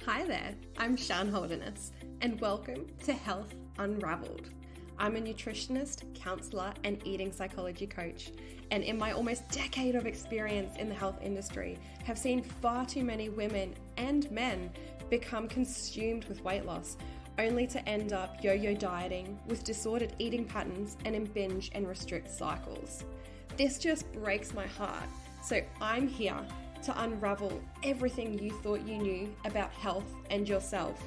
Hi there, I'm Sian Holderness, and welcome to Health Unravelled. I'm a nutritionist, counsellor, and eating psychology coach, and in my almost decade of experience in the health industry, have seen far too many women and men become consumed with weight loss, only to end up yo-yo dieting with disordered eating patterns and impinge and restrict cycles. This just breaks my heart, so I'm here to unravel everything you thought you knew about health and yourself,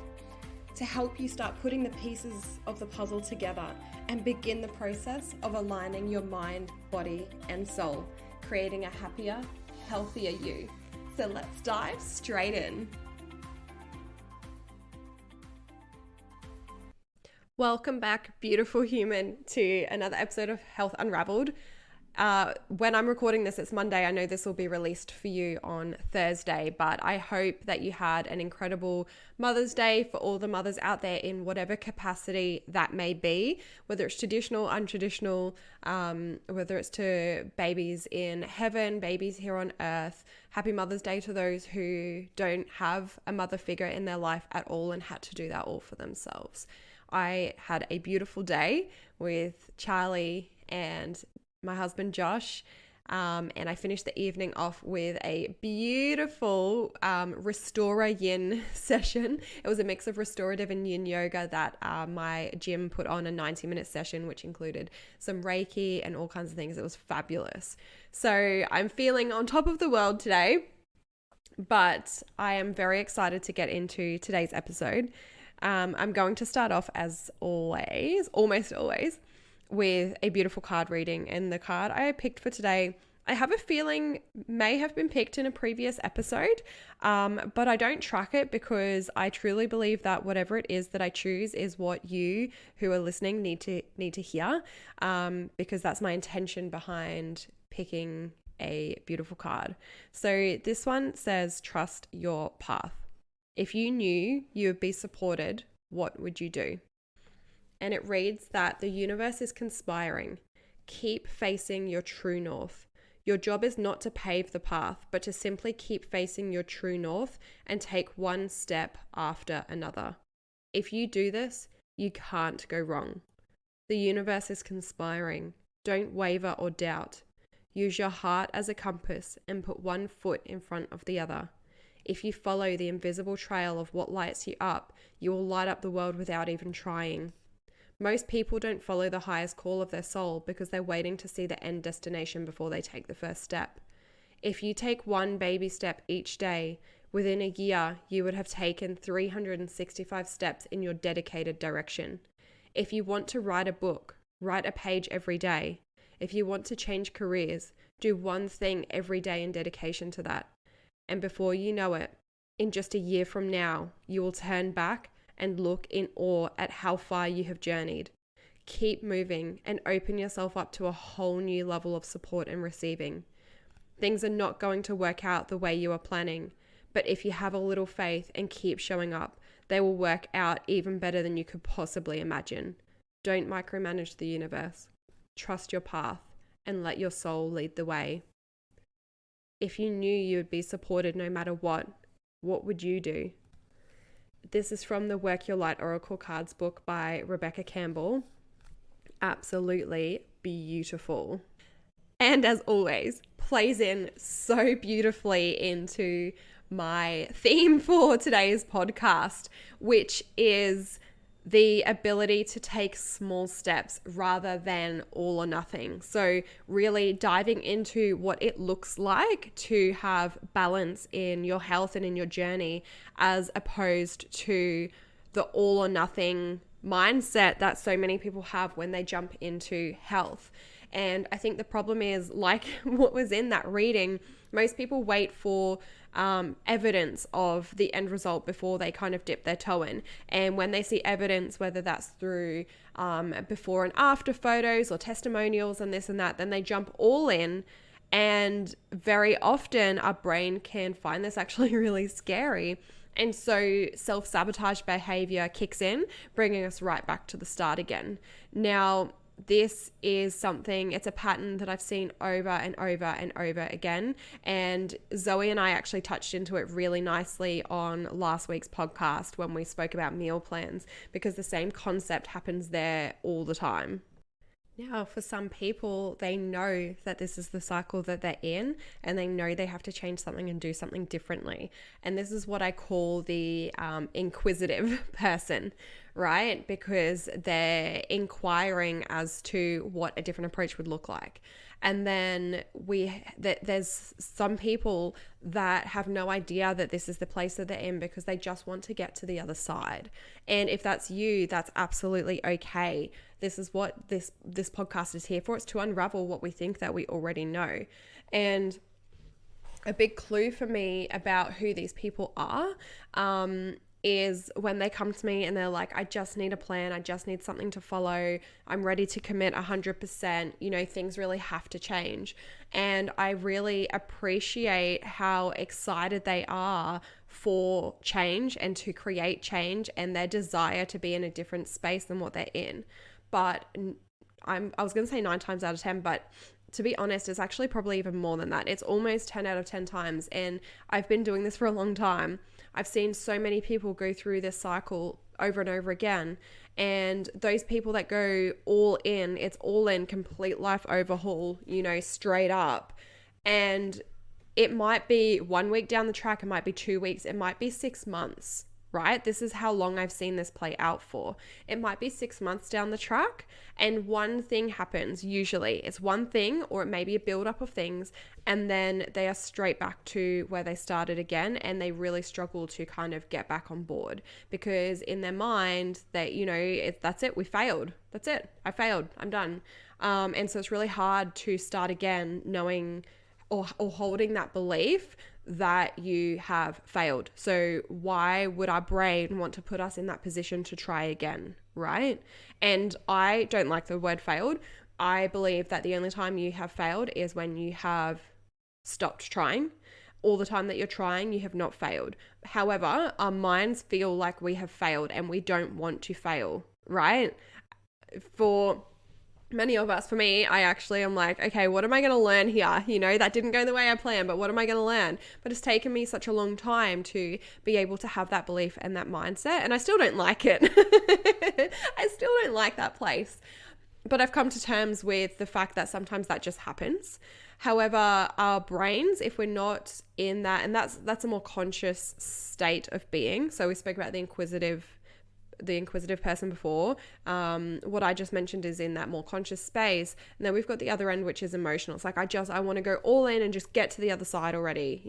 to help you start putting the pieces of the puzzle together and begin the process of aligning your mind, body, and soul, creating a happier, healthier you. So let's dive straight in. Welcome back, beautiful human, to another episode of Health Unravelled. When I'm recording this, it's Monday. I know this will be released for you on Thursday, but I hope that you had an incredible Mother's Day for all the mothers out there in whatever capacity that may be, whether it's traditional, untraditional, whether it's to babies in heaven, babies here on earth. Happy Mother's Day to those who don't have a mother figure in their life at all and had to do that all for themselves. I had a beautiful day with Charlie and my husband Josh, and I finished the evening off with a beautiful Restorer Yin session. It was a mix of restorative and yin yoga that my gym put on, a 90-minute session, which included some Reiki and all kinds of things. It was fabulous. So I'm feeling on top of the world today, but I am very excited to get into today's episode. I'm going to start off, as always, almost always, with a beautiful card reading. And the card I picked for today, I have a feeling may have been picked in a previous episode, but I don't track it because I truly believe that whatever it is that I choose is what you who are listening need to hear, because that's my intention behind picking a beautiful card. So this one says, trust your path. If you knew you would be supported, what would you do? And it reads that the universe is conspiring. Keep facing your true north. Your job is not to pave the path, but to simply keep facing your true north and take one step after another. If you do this, you can't go wrong. The universe is conspiring. Don't waver or doubt. Use your heart as a compass and put one foot in front of the other. If you follow the invisible trail of what lights you up, you will light up the world without even trying. Most people don't follow the highest call of their soul because they're waiting to see the end destination before they take the first step. If you take one baby step each day, within a year, you would have taken 365 steps in your dedicated direction. If you want to write a book, write a page every day. If you want to change careers, do one thing every day in dedication to that. And before you know it, in just a year from now, you will turn back and look in awe at how far you have journeyed. Keep moving and open yourself up to a whole new level of support and receiving. Things are not going to work out the way you are planning, but if you have a little faith and keep showing up, they will work out even better than you could possibly imagine. Don't micromanage the universe. Trust your path and let your soul lead the way. If you knew you would be supported no matter what would you do? This is from the Work Your Light Oracle Cards book by Rebecca Campbell. Absolutely beautiful. And as always, plays in so beautifully into my theme for today's podcast, which is the ability to take small steps rather than all or nothing. So really diving into what it looks like to have balance in your health and in your journey, as opposed to the all or nothing mindset that so many people have when they jump into health. And I think the problem is, like what was in that reading, most people wait for evidence of the end result before they kind of dip their toe in. And when they see evidence, whether that's through before and after photos or testimonials and this and that, then they jump all in. And very often our brain can find this actually really scary. And so self-sabotage behavior kicks in, bringing us right back to the start again. Now, this is something, it's a pattern that I've seen over and over and over again. And Zoe and I actually touched into it really nicely on last week's podcast when we spoke about meal plans, because the same concept happens there all the time. Now, for some people, they know that this is the cycle that they're in, and they know they have to change something and do something differently. And this is what I call the inquisitive person, right? Because they're inquiring as to what a different approach would look like. And then there's some people that have no idea that this is the place that they're in because they just want to get to the other side. And if that's you, that's absolutely okay. This is what this podcast is here for. It's to unravel what we think that we already know. And a big clue for me about who these people are is when they come to me and they're like, I just need a plan. I just need something to follow. I'm ready to commit 100%. Things really have to change. And I really appreciate how excited they are for change and to create change, and their desire to be in a different space than what they're in. But I was going to say 9 times out of 10, but to be honest, it's actually probably even more than that. It's almost 10 out of 10 times. And I've been doing this for a long time. I've seen so many people go through this cycle over and over again. And those people that go all in, it's all in, complete life overhaul, straight up. And it might be 1 week down the track. It might be 2 weeks. It might be 6 months. Right? This is how long I've seen this play out for. It might be 6 months down the track, and one thing happens. Usually it's one thing, or it may be a buildup of things, and then they are straight back to where they started again, and they really struggle to kind of get back on board, because in their mind they, that's it. We failed. That's it. I failed. I'm done. And so it's really hard to start again knowing or holding that belief that you have failed. So why would our brain want to put us in that position to try again, right? And I don't like the word failed. I believe that the only time you have failed is when you have stopped trying. All the time that you're trying, you have not failed. However, our minds feel like we have failed, and we don't want to fail, right? For many of us, for me, I actually am like, okay, what am I going to learn here? That didn't go the way I planned, but what am I going to learn? But it's taken me such a long time to be able to have that belief and that mindset. And I still don't like it. I still don't like that place. But I've come to terms with the fact that sometimes that just happens. However, our brains, if we're not in that, and that's a more conscious state of being. So we spoke about the inquisitive person before. What I just mentioned is in that more conscious space. And then we've got the other end, which is emotional. It's like, I want to go all in and just get to the other side already,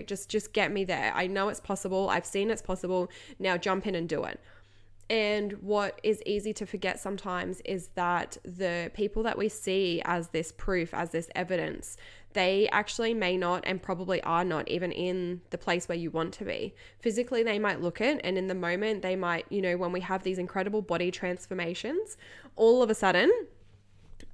just get me there. I know it's possible. I've seen it's possible. Now jump in and do it. And what is easy to forget sometimes is that the people that we see as this proof, as this evidence, they actually may not, and probably are not, even in the place where you want to be. Physically, they might look it, and in the moment, they might, when we have these incredible body transformations, all of a sudden,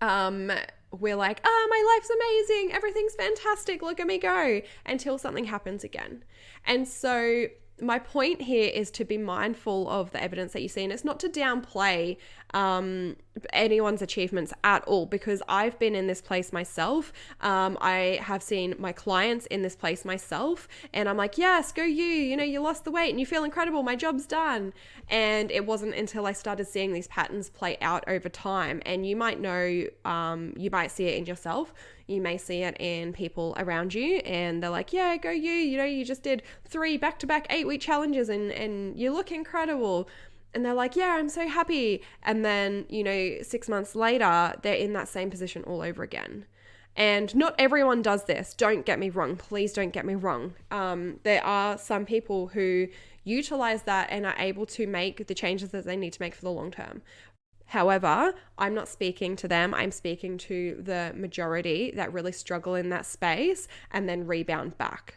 we're like, my life's amazing, everything's fantastic, look at me go, until something happens again. And so my point here is to be mindful of the evidence that you see, and it's not to downplay anyone's achievements at all, because I've been in this place myself. I have seen my clients in this place myself, and I'm like, yes, go you, you lost the weight and you feel incredible, my job's done. And it wasn't until I started seeing these patterns play out over time, and you might know, you might see it in yourself. You may see it in people around you, and they're like, yeah, go you, you just did 3 back-to-back 8-week challenges and you look incredible. And they're like, yeah, I'm so happy. And then, 6 months later, they're in that same position all over again. And not everyone does this. Don't get me wrong. Please don't get me wrong. There are some people who utilize that and are able to make the changes that they need to make for the long term. However, I'm not speaking to them. I'm speaking to the majority that really struggle in that space and then rebound back.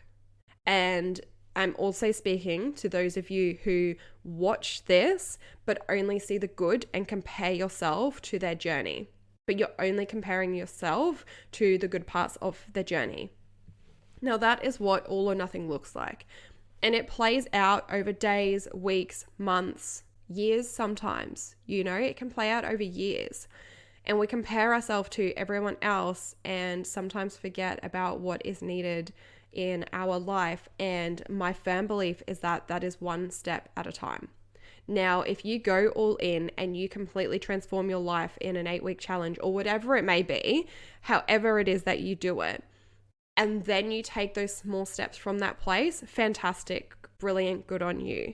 And I'm also speaking to those of you who watch this, but only see the good and compare yourself to their journey. But you're only comparing yourself to the good parts of their journey. Now, that is what all or nothing looks like. And it plays out over days, weeks, months, years sometimes. It can play out over years. And we compare ourselves to everyone else and sometimes forget about what is needed in our life. And my firm belief is that that is one step at a time. Now, if you go all in and you completely transform your life in an 8-week challenge or whatever it may be, however it is that you do it, and then you take those small steps from that place, fantastic, brilliant, good on you.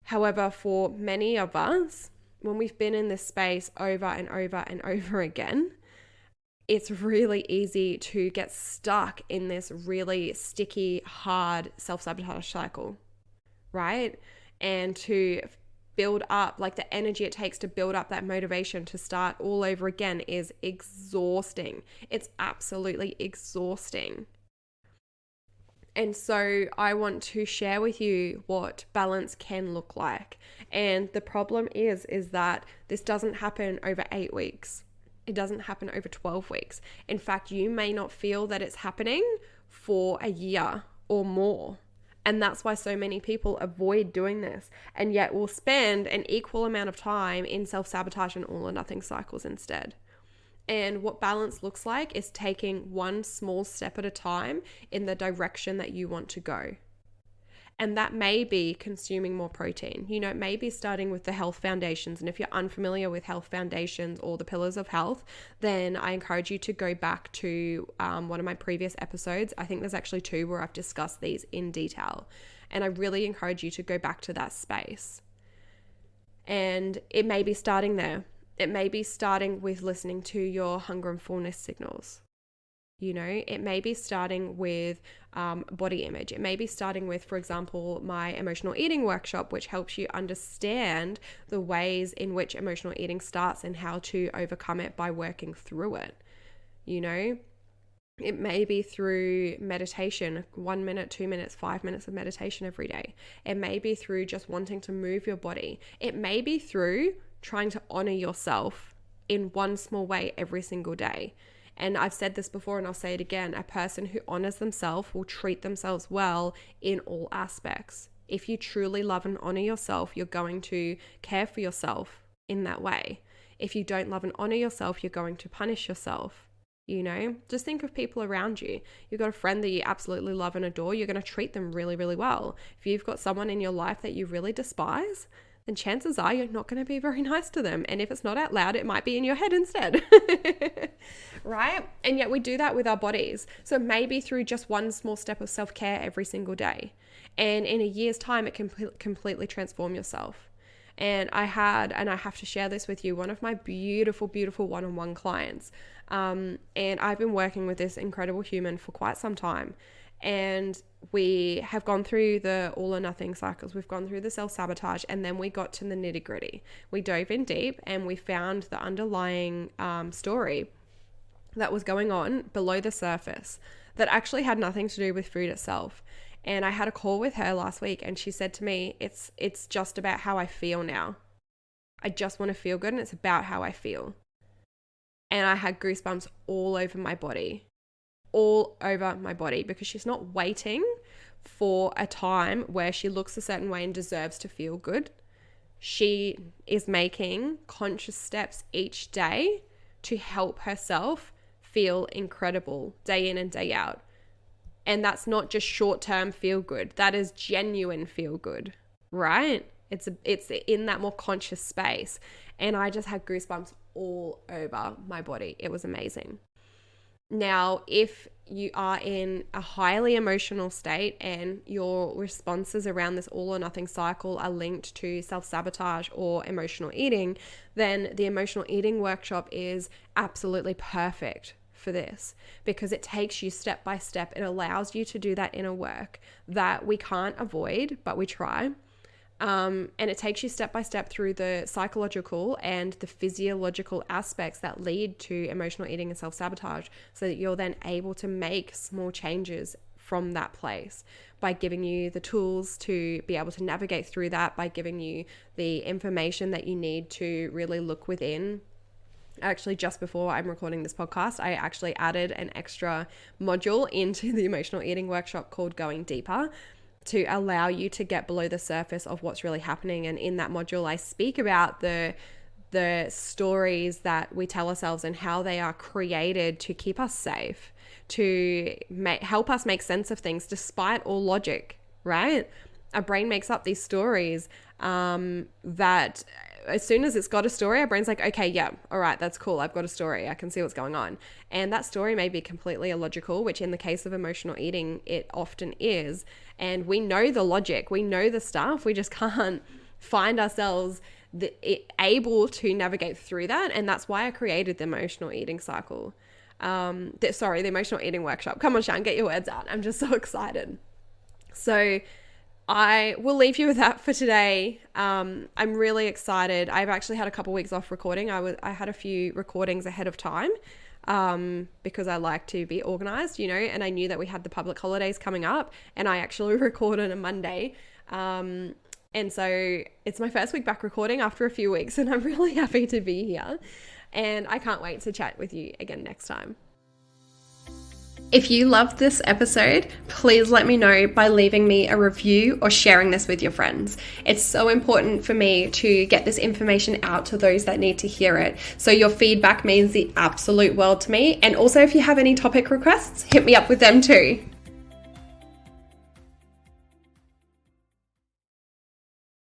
However, for many of us, when we've been in this space over and over and over again, it's really easy to get stuck in this really sticky, hard self-sabotage cycle, right? And to build up, like the energy it takes to build up that motivation to start all over again is exhausting. It's absolutely exhausting. And so I want to share with you what balance can look like. And the problem is that this doesn't happen over 8 weeks. It doesn't happen over 12 weeks. In fact, you may not feel that it's happening for a year or more. And that's why so many people avoid doing this and yet will spend an equal amount of time in self-sabotage and all or nothing cycles instead. And what balance looks like is taking one small step at a time in the direction that you want to go. And that may be consuming more protein. You know, it may be starting with the health foundations. And if you're unfamiliar with health foundations or the pillars of health, then I encourage you to go back to one of my previous episodes. I think there's actually 2 where I've discussed these in detail. And I really encourage you to go back to that space. And it may be starting there. It may be starting with listening to your hunger and fullness signals. You know, it may be starting with body image. It may be starting with, for example, my emotional eating workshop, which helps you understand the ways in which emotional eating starts and how to overcome it by working through it. You know, it may be through meditation, 1 minute, 2 minutes, 5 minutes of meditation every day. It may be through just wanting to move your body. It may be through trying to honor yourself in one small way every single day. And I've said this before and I'll say it again, a person who honors themselves will treat themselves well in all aspects. If you truly love and honor yourself, you're going to care for yourself in that way. If you don't love and honor yourself, you're going to punish yourself. You know, just think of people around you. You've got a friend that you absolutely love and adore, you're going to treat them really, really well. If you've got someone in your life that you really despise, then chances are you're not going to be very nice to them. And if it's not out loud, it might be in your head instead. Right? And yet we do that with our bodies. So maybe through just one small step of self-care every single day. And in a year's time, it can completely transform yourself. And I have to share this with you, one of my beautiful, beautiful one-on-one clients. And I've been working with this incredible human for quite some time. And we have gone through the all or nothing cycles. We've gone through the self-sabotage, and then we got to the nitty-gritty. We dove in deep and we found the underlying story that was going on below the surface that actually had nothing to do with food itself. And I had a call with her last week and she said to me, it's just about how I feel now. I just want to feel good and it's about how I feel. And I had goosebumps all over my body, because she's not waiting for a time where she looks a certain way and deserves to feel good. She is making conscious steps each day to help herself feel incredible day in and day out. And that's not just short-term feel good. That is genuine feel good, right? It's in that more conscious space. And I just had goosebumps all over my body. It was amazing. Now, if you are in a highly emotional state and your responses around this all or nothing cycle are linked to self-sabotage or emotional eating, then the emotional eating workshop is absolutely perfect for this, because it takes you step by step. It allows you to do that inner work that we can't avoid, but we try. And it takes you step by step through the psychological and the physiological aspects that lead to emotional eating and self-sabotage, so that you're then able to make small changes from that place, by giving you the tools to be able to navigate through that, by giving you the information that you need to really look within. Actually, just before I'm recording this podcast, I actually added an extra module into the emotional eating workshop called Going Deeper, to allow you to get below the surface of what's really happening. And in that module, I speak about the the stories that we tell ourselves and how they are created to keep us safe, to help us make sense of things despite all logic, right? Our brain makes up these stories that as soon as it's got a story, our brain's like, okay, yeah, all right, that's cool. I've got a story. I can see what's going on. And that story may be completely illogical, which in the case of emotional eating, it often is. And we know the logic, we know the stuff, we just can't find ourselves able to navigate through that. And that's why I created the emotional eating cycle. The emotional eating workshop. Come on, Sian, get your words out. I'm just so excited. So I will leave you with that for today. I'm really excited. I've actually had a couple weeks off recording. I had a few recordings ahead of time because I like to be organized, and I knew that we had the public holidays coming up, and I actually recorded on a Monday. And so it's my first week back recording after a few weeks, and I'm really happy to be here. And I can't wait to chat with you again next time. If you loved this episode, please let me know by leaving me a review or sharing this with your friends. It's so important for me to get this information out to those that need to hear it. So your feedback means the absolute world to me. And also, if you have any topic requests, hit me up with them too.